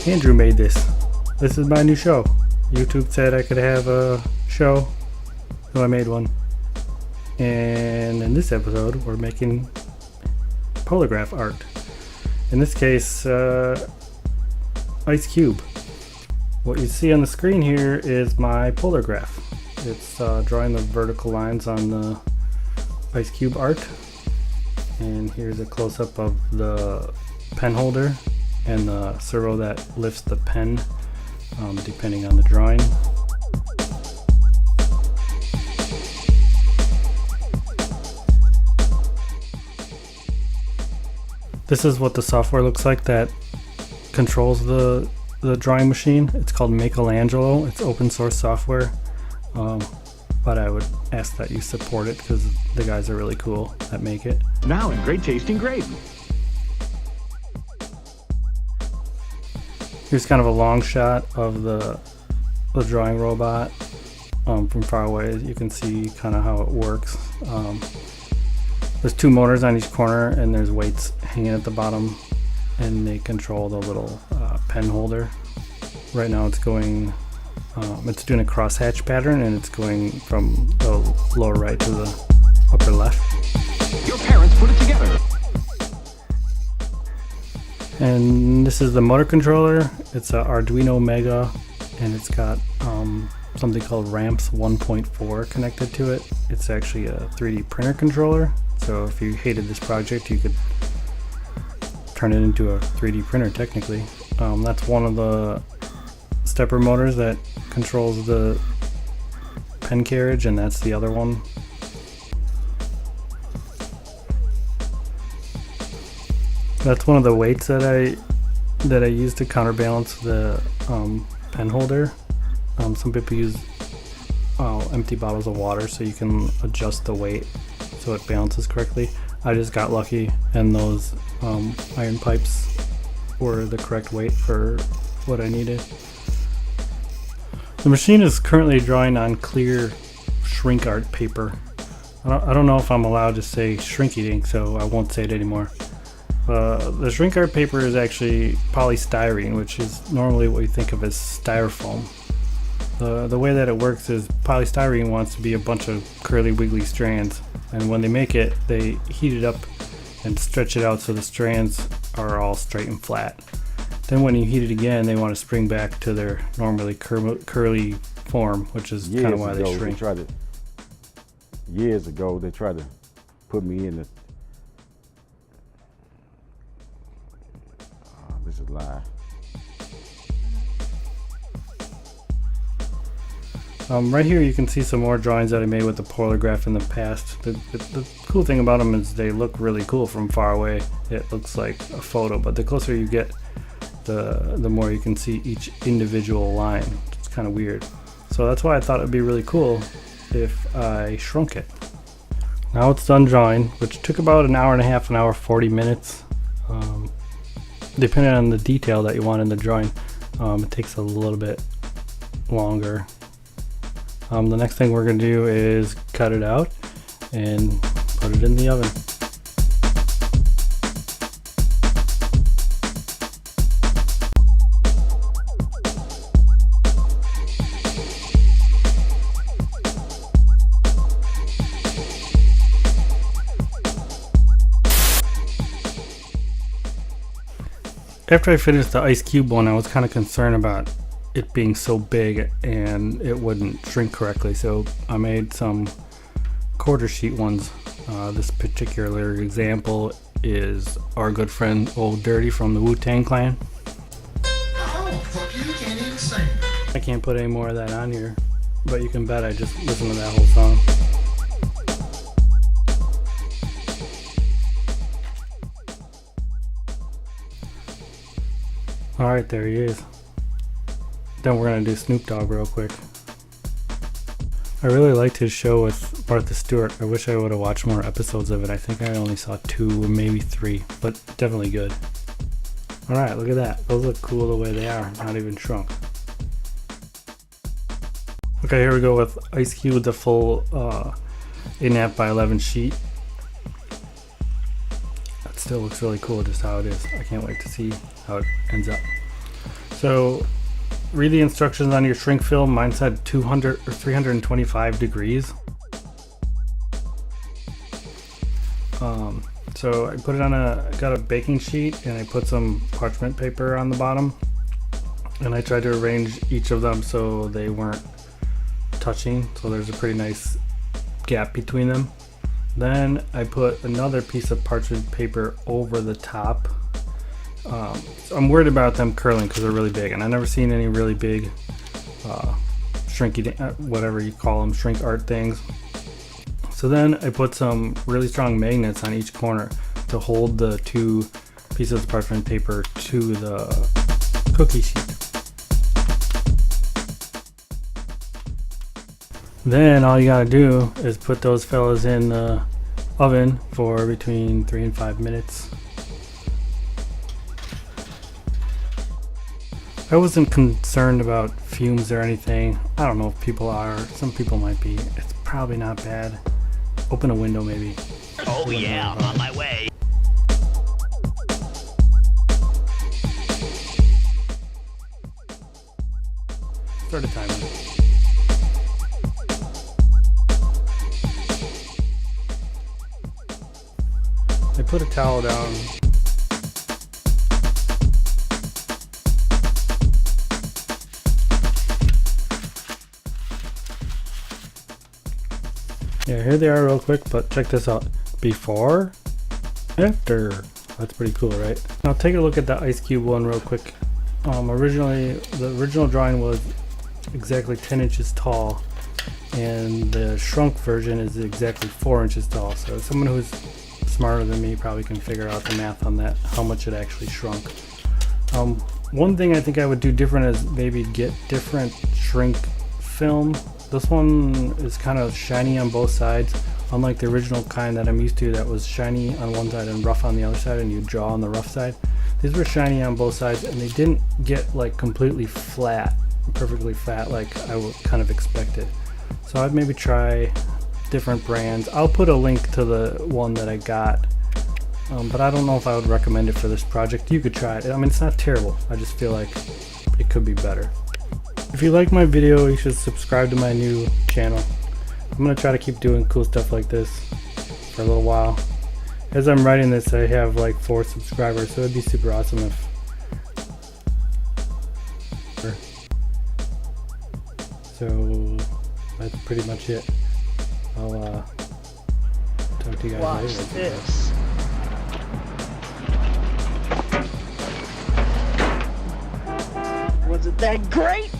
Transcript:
Andrew made this. This is my new show. YouTube said I could have a show, so I made one. And in this episode, we're making Polargraph art. In this case, Ice Cube. What you see on the screen here is my Polargraph. It's drawing the vertical lines on the Ice Cube art. And here's a close-up of the pen holder and the servo that lifts the pen depending on the drawing. This is what the software looks like that controls the drawing machine. It's called Makelangelo. It's open source software, but I would ask that you support it because the guys are really cool that make it. Now in great tasting gravy. Here's kind of a long shot of the drawing robot from far away. You can see kind of how it works. There's two motors on each corner and there's weights hanging at the bottom, and they control the little pen holder. Right now it's going, it's doing a crosshatch pattern, and it's going from the lower right to the upper left. Your parents put it together. And this is the motor controller. It's a Arduino Mega, and it's got something called Ramps 1.4 connected to it. It's actually a 3D printer controller, so if you hated this project you could turn it into a 3D printer technically. That's one of the stepper motors that controls the pen carriage, and that's the other one. That's one of the weights that I use to counterbalance the pen holder. Some people use empty bottles of water so you can adjust the weight so it balances correctly. I just got lucky, and those iron pipes were the correct weight for what I needed. The machine is currently drawing on clear shrink art paper. I don't know if I'm allowed to say shrinky ink, so I won't say it anymore. The shrink art paper is actually polystyrene, which is normally what we think of as styrofoam. The way that it works is polystyrene wants to be a bunch of curly wiggly strands, and when they make it, they heat it up and stretch it out so the strands are all straight and flat. Then when you heat it again, they want to spring back to their normally curly form, which is kind of why they shrink. Years ago, they tried to put me in the... This is live. Right here you can see some more drawings that I made with the Polargraph in the past. The cool thing about them is they look really cool from far away. It looks like a photo, but the closer you get, the more you can see each individual line. It's kind of weird. So that's why I thought it would be really cool if I shrunk it. Now it's done drawing, which took about an hour and a half, an hour 40 minutes. Depending on the detail that you want in the drawing, it takes a little bit longer. The next thing we're going to do is cut it out and put it in the oven. After I finished the Ice Cube one, I was kind of concerned about it being so big and it wouldn't shrink correctly, so I made some quarter sheet ones. This particular example is our good friend Old Dirty from the Wu-Tang Clan. I can't put any more of that on here, but you can bet I just listened to that whole song. Alright, there he is. Then we're going to do Snoop Dogg real quick. I really liked his show with Martha Stewart. I wish I would have watched more episodes of it. I think I only saw 2 or maybe 3, but definitely good. Alright, look at that. Those look cool the way they are, not even shrunk. Okay, here we go with Ice Cube with the full 8.5 by 11 sheet. That still looks really cool just how it is. I can't wait to see how it ends up. So read the instructions on your shrink film. Mine said 200 or 325 degrees. So I put it on got a baking sheet, and I put some parchment paper on the bottom, and I tried to arrange each of them so they weren't touching, so there's a pretty nice gap between them. Then I put another piece of parchment paper over the top. So I'm worried about them curling because they're really big, and I've never seen any really big shrinky, whatever you call them, shrink art things. So then I put some really strong magnets on each corner to hold the two pieces of parchment paper to the cookie sheet. Then all you gotta do is put those fellas in the oven for between 3 and 5 minutes. I wasn't concerned about fumes or anything. I don't know if people are. Some people might be. It's probably not bad. Open a window maybe. Oh yeah, I'm on my way. Start a timer. I put a towel down. Yeah, here they are real quick, but check this out. Before, after. That's pretty cool, right? Now take a look at the ice cube one real quick. Originally, the original drawing was exactly 10 inches tall, and the shrunk version is exactly 4 inches tall. So someone who's smarter than me probably can figure out the math on that, how much it actually shrunk. One thing I think I would do different is maybe get different shrink film. This one is kind of shiny on both sides, unlike the original kind that I'm used to that was shiny on one side and rough on the other side, and you draw on the rough side. These were shiny on both sides, and they didn't get like completely flat, perfectly flat like I would kind of expected. So I'd maybe try different brands. I'll put a link to the one that I got, but I don't know if I would recommend it for this project. You could try it. I mean, it's not terrible. I just feel like it could be better. If you like my video, you should subscribe to my new channel. I'm going to try to keep doing cool stuff like this for a little while. As I'm writing this, I have like 4 subscribers, so it'd be super awesome if... So that's pretty much it. I'll talk to you guys Watch later. this. Was it that great?